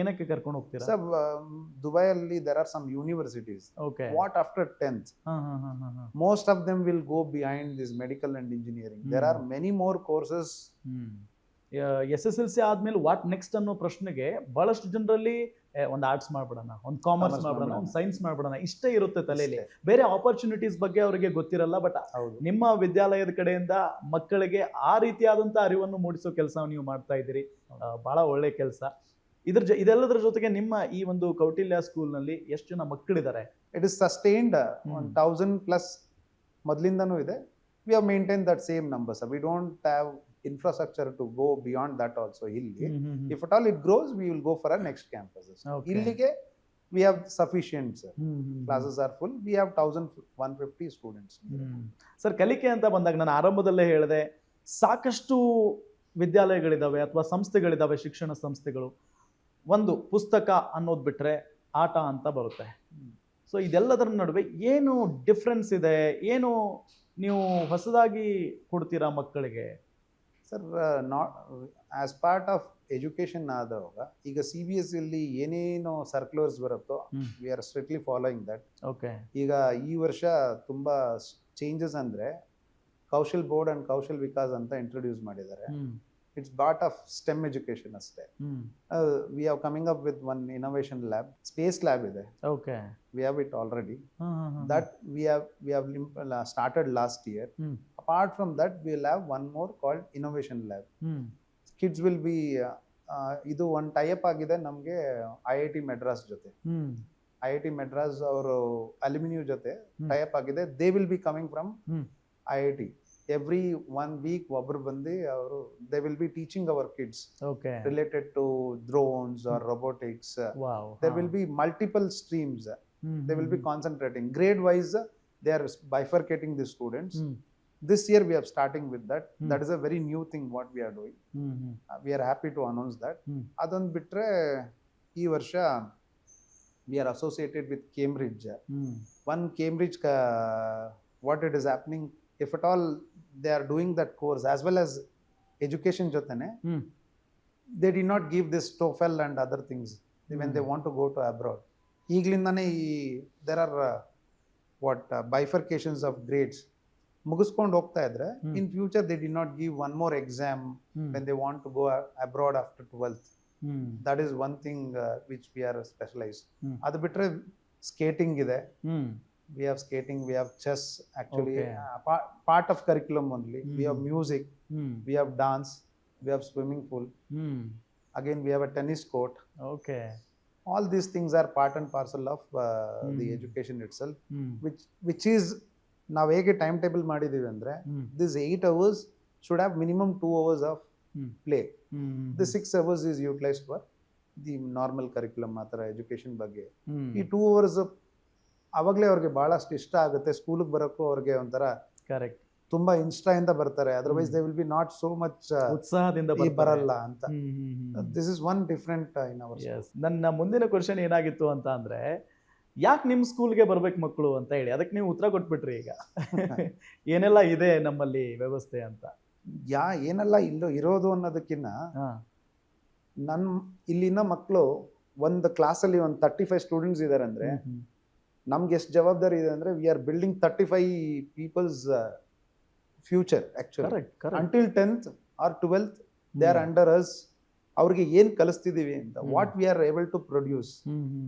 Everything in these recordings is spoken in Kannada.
ಏನಕ್ಕೆ ಕರ್ಕೊಂಡು ಹೋಗ್ತೀರಾ? ಸರ್ ದುಬೈಯಲ್ಲಿ there are some universities. Okay. What after 10th? Most of them will go behind this medical and engineering. There are many more courses. SSLC ಆದ್ಮೇಲೆ ವಾಟ್ ನೆಕ್ಸ್ಟ್ ಅನ್ನೋ ಪ್ರಶ್ನೆಗೆ ಬಹಳಷ್ಟು ಜನರಲ್ಲಿ ಒಂದು ಆರ್ಟ್ಸ್ ಮಾಡ್ಬಿಡೋಣ, ಒಂದು ಕಾಮರ್ಸ್ ಮಾಡ್ಬಿಡೋಣ, ಒಂದು ಸೈನ್ಸ್ ಮಾಡ್ಬಿಡೋಣ ಇಷ್ಟೇ ಇರುತ್ತೆ ತಲೆಯಲ್ಲಿ. ಬೇರೆ ಆಪರ್ಚುನಿಟೀಸ್ ಬಗ್ಗೆ ಅವರಿಗೆ ಗೊತ್ತಿರಲ್ಲ. ಬಟ್ ನಿಮ್ಮ ವಿದ್ಯಾಲಯದ ಕಡೆಯಿಂದ ಮಕ್ಕಳಿಗೆ ಆ ರೀತಿಯಾದಂಥ ಅರಿವನ್ನು ಮೂಡಿಸೋ ಕೆಲಸ ನೀವು ಮಾಡ್ತಾ ಇದ್ದೀರಿ. ಬಹಳ ಒಳ್ಳೆ ಕೆಲಸ. ಇದೆಲ್ಲದರ ಜೊತೆಗೆ ನಿಮ್ಮ ಈ ಒಂದು ಕೌಟಿಲ್ಯ ಸ್ಕೂಲ್ನಲ್ಲಿ ಎಷ್ಟು ಜನ ಮಕ್ಕಳಿದ್ದಾರೆ? It is sustained 1000 plus ಮೊದಲಿಂದನೂ ಇದೆ. We have maintained that same number. So we don't have infrastructure to go beyond that also. Illi, if at all it grows, we will go for our next campuses. Illige we have sufficient, sir. Classes are full. We have 1150 students. Sir, ಕಲಿಕೆ ಅಂತ ಬಂದಾಗ ನಾನು ಆರಂಭದಲ್ಲೇ ಹೇಳಿದೆ, ಸಾಕಷ್ಟು ವಿದ್ಯಾಲಯಗಳಿದಾವೆ ಅಥವಾ ಸಂಸ್ಥೆಗಳಿದಾವೆ, ಶಿಕ್ಷಣ ಸಂಸ್ಥೆಗಳು. ಒಂದು ಪುಸ್ತಕ ಅನ್ನೋದು ಬಿಟ್ರೆ ಆಟ ಅಂತ ಬರುತ್ತೆ. ಸೊ ಇದೆಲ್ಲದರ ನಡುವೆ ಏನು ಡಿಫ್ರೆನ್ಸ್ ಇದೆ? ಏನು ನೀವು ಹೊಸದಾಗಿ ಕೊಡ್ತೀರಾ ಮಕ್ಕಳಿಗೆ? Sir, not as part of education ಆದಾಗ ಈಗ CBSE ಅಲ್ಲಿ ಏನೇನು ಸರ್ಕ್ಯುಲರ್ಸ್ ಬರುತ್ತೋ we are strictly following that. Okay. ಈಗ ಈ ವರ್ಷ ತುಂಬಾ ಚೇಂಜಸ್ ಅಂದ್ರೆ ಕೌಶಲ್ ಬೋರ್ಡ್ ಅಂಡ್ ಕೌಶಲ್ ವಿಕಾಸ್ ಅಂತ ಇಂಟ್ರೊಡ್ಯೂಸ್ ಮಾಡಿದ್ದಾರೆ. It's part of STEM education ಅಷ್ಟೇ. We are coming up with one innovation lab, space lab ಇದೆ. Okay. We have it already. That we have started last year. Apart from that, we will have one more called Innovation Lab. Kids will be ಇದು ಒಂದು ಟೈಅಪ್ ಆಗಿದೆ ನಮಗೆ IIT Madras ಜೊತೆ. IIT Madras ಅವರು ಅಲ್ಯೂಮಿನಿಯಂ ಜೊತೆ ಟೈಅಪ್ ಆಗಿದೆ. They will be coming from IIT. Every 1 week ಒಬ್ಬರು ಬಂದು ಅವರು they will be teaching our kids related to drones or robotics. There will be multiple streams. They will be concentrating grade wise. They are bifurcating the students. This year we are starting with that. That is a very new thing what we are doing. We are happy to announce that. Adond bitre ee varsha we are associated with Cambridge. One Cambridge what it is happening, if at all they are doing that course as well as education jotene, they did not give this TOEFL and other things when they want to go to abroad. Eglindane there are bifurcations of grades ಮುಗಿಸ್ಕೊಂಡು ಹೋಗ್ತಾ ಇದ್ರೆ in future they did not give one more exam when they want to go abroad after 12th. That is one thing which we are specialised. ಅದು ಬಿಟ್ರೆ ಸ್ಕೇಟಿಂಗ್ ಇದೆ. We have skating, we have chess, actually part of curriculum only. We have music, we have dance, we have swimming pool, again we have a tennis court. Okay. All these things are part and parcel of the education itself, which is ನಾವು ಹೇಗೆ ಟೈಮ್ ಟೇಬಲ್ ಮಾಡಿದೀವಿ ಅಂದ್ರೆ this 8 hours should have minimum 2 hours of play. The 6 hours is utilized for the normal curriculum. ಆ ಥರ ಎಜುಕೇಶನ್ ಬಗ್ಗೆ ಈ 2 hours ಅವಾಗಲೇ ಅವ್ರಿಗೆ ಬಹಳಷ್ಟು ಇಷ್ಟ ಆಗುತ್ತೆ. ಸ್ಕೂಲಿಗೆ ಬರೋಕ್ಕೂ ಅವ್ರಿಗೆ ಒಂಥರ ಕರೆಕ್ಟ್ ತುಂಬಾ ಇನ್ಸ್ಟಾಯಿಂದ ಬರ್ತಾರೆ. Otherwise they will B not so much ಉತ್ಸಾಹದಿಂದ ಬರಲ್ಲ ಅಂತ. This is one different in our. ನನ್ನ ಮುಂದಿನ ಕ್ವಶನ್ ಏನಾಗಿತ್ತು ಅಂತ ಅಂದ್ರೆ, ಯಾಕೆ ನಿಮ್ಮ ಸ್ಕೂಲ್ಗೆ ಬರ್ಬೇಕು ಮಕ್ಕಳು ಅಂತ ಹೇಳಿ, ಅದಕ್ಕೆ ನೀವು ಉತ್ತರ ಕೊಟ್ಬಿಟ್ರಿ. ಈಗ ಏನೆಲ್ಲ ಇದೆ ನಮ್ಮಲ್ಲಿ ವ್ಯವಸ್ಥೆ ಅಂತ. ಏನೆಲ್ಲ ಇರೋದು ಅನ್ನೋದಕ್ಕಿಂತ ಇಲ್ಲಿನ ಮಕ್ಕಳು ಒಂದು ಕ್ಲಾಸಲ್ಲಿ ಒಂದು 35 ಸ್ಟೂಡೆಂಟ್ಸ್ ಇದ್ದಾರೆ ಅಂದ್ರೆ ನಮ್ಗೆ ಎಷ್ಟು ಜವಾಬ್ದಾರಿ ಇದೆ ಅಂದ್ರೆ we are building 35 people's future. Actually until 10th or 12th they are under us. ಅವ್ರಿಗೆ ಏನ್ ಕಲಿಸ್ತಿದೀವಿ ಅಂತ, what we are able to produce,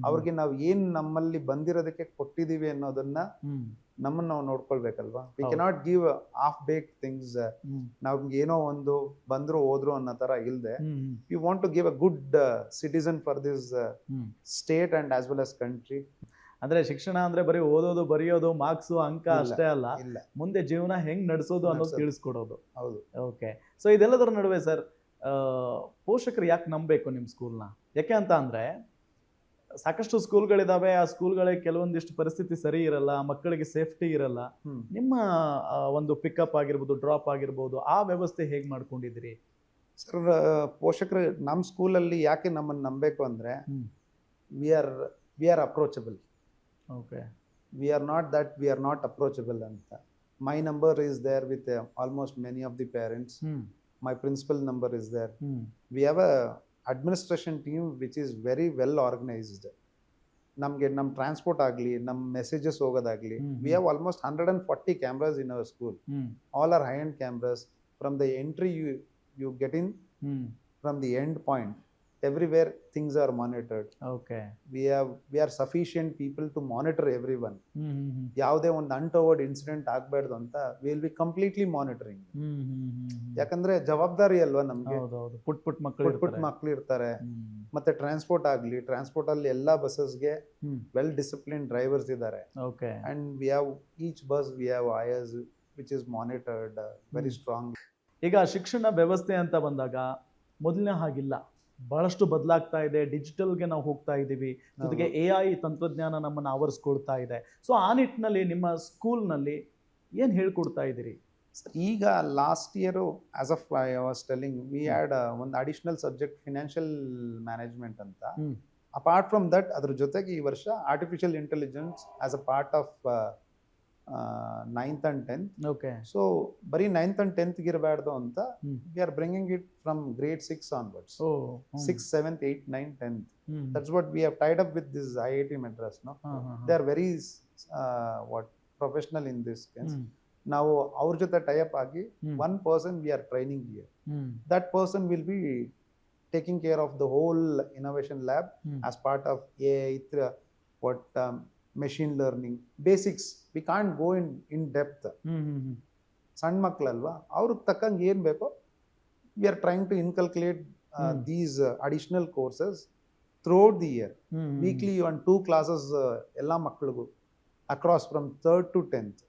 ಅವ್ರಿಗೆ ನಾವು ಏನ್ ನಮ್ಮಲ್ಲಿ ಬಂದಿರೋದಕ್ಕೆ ಕೊಟ್ಟಿದೀವಿ ಅನ್ನೋದನ್ನ ನಮ್ಮನ್ನ ನಾವು ನೋಡ್ಕೊಳ್ಬೇಕಲ್ವಾ. We cannot give half bake things. ನಮ್ಗೆ ಏನೋ ಒಂದು ಬಂದ್ರು ಹೋದ್ರು ಅನ್ನೋ ತರ ಇಲ್ದೆ, we want to give a good citizen for this state and as well as country. ಅಂದ್ರೆ ಶಿಕ್ಷಣ ಅಂದ್ರೆ ಬರೀ ಓದೋದು, ಬರೆಯೋದು, ಮಾರ್ಕ್ಸು, ಅಂಕ ಅಷ್ಟೇ ಅಲ್ಲ, ಮುಂದೆ ಜೀವನ ಹೆಂಗ್ ನಡೆಸೋದು ಅನ್ನೋದು ತಿಳಿಸ್ಕೊಡೋದು. ಹೌದು. ಓಕೆ. ಸೊ ಇದೆಲ್ಲದರ ನಡುವೆ ಸರ್, ಪೋಷಕರು ಯಾಕೆ ನಂಬಬೇಕು ನಿಮ್ಮ ಸ್ಕೂಲ್ನ? ಯಾಕೆ ಅಂತ ಅಂದರೆ, ಸಾಕಷ್ಟು ಸ್ಕೂಲ್ಗಳಿದಾವೆ. ಆ ಸ್ಕೂಲ್ಗಳಿಗೆ ಕೆಲವೊಂದಿಷ್ಟು ಪರಿಸ್ಥಿತಿ ಸರಿ ಇರಲ್ಲ, ಮಕ್ಕಳಿಗೆ ಸೇಫ್ಟಿ ಇರಲ್ಲ. ನಿಮ್ಮ ಒಂದು ಪಿಕಪ್ ಆಗಿರ್ಬೋದು, ಡ್ರಾಪ್ ಆಗಿರ್ಬೋದು, ಆ ವ್ಯವಸ್ಥೆ ಹೇಗೆ ಮಾಡ್ಕೊಂಡಿದ್ದೀರಿ ಸರ್? ಪೋಷಕರು ನಮ್ಮ ಸ್ಕೂಲಲ್ಲಿ ಯಾಕೆ ನಮ್ಮನ್ನು ನಂಬಬೇಕು ಅಂದರೆ, we are approachable. Okay. We are not that we are not approachable ಅಂತ. My number is there with almost many of the parents. My principal number is there. We have a administration team which is very well organised. ನಮಗೆ ನಮ್ಮ ಟ್ರಾನ್ಸ್ಪೋರ್ಟ್ ಆಗಲಿ, ನಮ್ಮ ಮೆಸೇಜಸ್ ಹೋಗೋದಾಗಲಿ, we have almost 140 cameras in our school. All are high end cameras. From the entry you get in, from the end point, everywhere things are monitored. Okay. We are sufficient people to monitor everyone. ಯಾವುದೇ ಒಂದು ಅನ್ಟವರ್ಡ್ ಇನ್ಸಿಡೆಂಟ್ ಆಗಬಾರ್ದು ಅಂತ ವಿಲ್ ಬಿ ಕಂಪ್ಲೀಟ್ಲಿ ಮಾನಿಟರಿಂಗ್. ಯಾಕಂದ್ರೆ ಜವಾಬ್ದಾರಿ ಅಲ್ವಾ ನಮ್ಗೆ. ಪುಟ್ ಮಕ್ಕಳು ಇರ್ತಾರೆ. ಮತ್ತೆ ಟ್ರಾನ್ಸ್ಪೋರ್ಟ್ ಆಗಲಿ, ಟ್ರಾನ್ಸ್ಪೋರ್ಟ್ ಅಲ್ಲಿ ಎಲ್ಲಾ ಬಸ್ಸಸ್ಗೆ ವೆಲ್ ಡಿಸಿಪ್ಲಿನ್ ಡ್ರೈವರ್ಸ್ ಇದ್ದಾರೆ. And we have each bus we have IS which is monitored very strong. ಈಗ ಶಿಕ್ಷಣ ವ್ಯವಸ್ಥೆ ಅಂತ ಬಂದಾಗ ಮೊದಲನೇ ಹಾಗಿಲ್ಲ, ಬಹಳಷ್ಟು ಬದಲಾಗ್ತಾ ಇದೆ. ಡಿಜಿಟಲ್ಗೆ ನಾವು ಹೋಗ್ತಾ ಇದ್ದೀವಿ, ಜೊತೆಗೆ AI ತಂತ್ರಜ್ಞಾನ ನಮ್ಮನ್ನು ಆವರಿಸ್ಕೊಳ್ತಾ ಇದೆ. ಸೊ ಆ ನಿಟ್ಟಿನಲ್ಲಿ ನಿಮ್ಮ ಸ್ಕೂಲ್ನಲ್ಲಿ ಏನು ಹೇಳ್ಕೊಡ್ತಾ ಇದ್ದೀರಿ? ಈಗ last year as of I was telling, we had ಒಂದು ಅಡಿಷನಲ್ ಸಬ್ಜೆಕ್ಟ್ ಫಿನಾನ್ಷಿಯಲ್ ಮ್ಯಾನೇಜ್ಮೆಂಟ್ ಅಂತ. ಅಪಾರ್ಟ್ ಫ್ರಮ್ ದಟ್ ಅದ್ರ ಜೊತೆಗೆ ಈ ವರ್ಷ artificial intelligence as a part of 9th and 10th. Okay. So ಬರೀ 9th and 10th ಇರಬಾರ್ದು ಅಂತ we are bringing it from grade 6 onwards. 6th, 7th, 8th, 9th, 10th. That's what we have tied up with this IIT Madras. No, they are very professional in this sense. ನಾವು ಅವ್ರ ಜೊತೆ ಟೈ ಅಪ್ ಆಗಿ one person we are training here. That person will be taking care of the whole innovation lab as part of AI, machine learning basics. We can't go in depth. ಸಣ್ಣ ಮಕ್ಕಳಲ್ವಾ, ಅವ್ರಿಗೆ ತಕ್ಕಂಗೆ ಏನು ಬೇಕೋ we are trying to inculcate these additional courses throughout the year. Weekly on 2 classes ಎಲ್ಲ ಮಕ್ಕಳಿಗೂ across from 3rd to 10th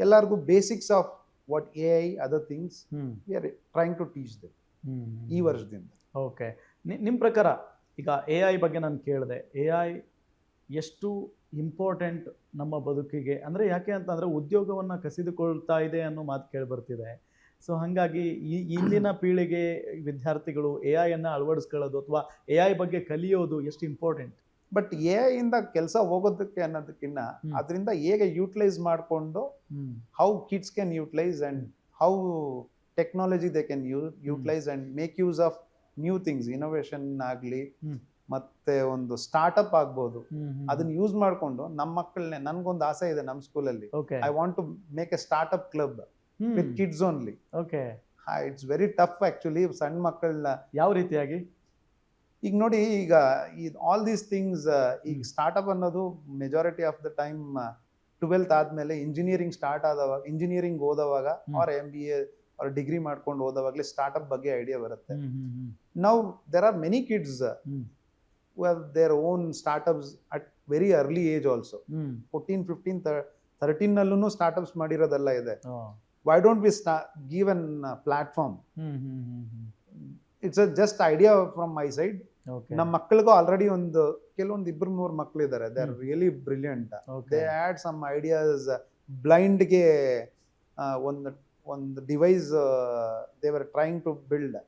ಎಲ್ಲರಿಗೂ basics of what AI, other things we are trying to teach them ಈ ವರ್ಷದಿಂದ. ಓಕೆ, ನಿಮ್ಮ ಪ್ರಕಾರ ಈಗ AI ಬಗ್ಗೆ ನಾನು ಕೇಳಿದೆ, AI ಎಷ್ಟು ಇಂಪಾರ್ಟೆಂಟ್ ನಮ್ಮ ಬದುಕಿಗೆ? ಅಂದರೆ ಯಾಕೆ ಅಂತಂದರೆ ಉದ್ಯೋಗವನ್ನು ಕಸಿದುಕೊಳ್ತಾ ಇದೆ ಅನ್ನೋ ಮಾತು ಕೇಳಿಬರ್ತಿದೆ. ಸೊ ಹಾಗಾಗಿ ಇಂದಿನ ಪೀಳಿಗೆ ವಿದ್ಯಾರ್ಥಿಗಳು AI-ಯನ್ನು ಅಳವಡಿಸ್ಕೊಳ್ಳೋದು ಅಥವಾ AI ಬಗ್ಗೆ ಕಲಿಯೋದು ಎಷ್ಟು ಇಂಪಾರ್ಟೆಂಟ್? ಬಟ್ AI ಇಂದ ಕೆಲಸ ಹೋಗೋದಕ್ಕೆ ಅನ್ನೋದಕ್ಕಿಂತ ಅದರಿಂದ ಹೇಗೆ ಯೂಟಿಲೈಸ್ ಮಾಡಿಕೊಂಡು how kids can utilise and how technology they can utilise and make use of new things, innovation ಆಗಲಿ ಮತ್ತೆ ಒಂದು ಸ್ಟಾರ್ಟ್ಅಪ್ ಆಗ್ಬೋದು, ಅದನ್ನ ಯೂಸ್ ಮಾಡ್ಕೊಂಡು ನಮ್ಮ ಮಕ್ಕಳನ್ನೇ, ನನ್ಗೊಂದು ಆಸೆ ಇದೆ ನಮ್ಮ ಸ್ಕೂಲಲ್ಲಿ, I want to make a startup club with kids only. Okay, it's very tough actually ಸಣ್ಣ ಮಕ್ಕಳನ್ನ. ಯಾವ ರೀತಿಯಾಗಿ? ಈಗ ನೋಡಿ, ಈಗ ಆಲ್ ದೀಸ್ ಥಿಂಗ್ಸ್, ಈಗ ಸ್ಟಾರ್ಟ್ಅಪ್ ಅನ್ನೋದು majority of the time 12th ಆದ್ಮೇಲೆ ಇಂಜಿನಿಯರಿಂಗ್ ಸ್ಟಾರ್ಟ್ ಆದವಾಗ, ಇಂಜಿನಿಯರಿಂಗ್ ಓದೋವಾಗ ಆರ್ MBA ಅವ್ರ ಡಿಗ್ರಿ ಮಾಡ್ಕೊಂಡು ಓದೋವಾಗಲೇ ಸ್ಟಾರ್ಟ್ಅಪ್ ಬಗ್ಗೆ ಐಡಿಯಾ ಬರುತ್ತೆ. Now there are many kids who have their own startups at very early age also. 14, 15, 13 ನಲ್ಲೂ ಸ್ಟಾರ್ಟ್ಅಪ್ಸ್ ಮಾಡಿರೋದೆಲ್ಲ ಇದೆ. Why don't we give an platform? It's a just idea from my side. ನಮ್ಮ ಮಕ್ಕಳಿಗೂ ಆಲ್ರೆಡಿ ಕೆಲವೊಂದು 2-3 ಮಕ್ಕಳು ಇದ್ದಾರೆ. They are really brilliant. They had some ideas. ಬ್ಲೈಂಡ್ಗೆ ಒಂದು device they were trying to build.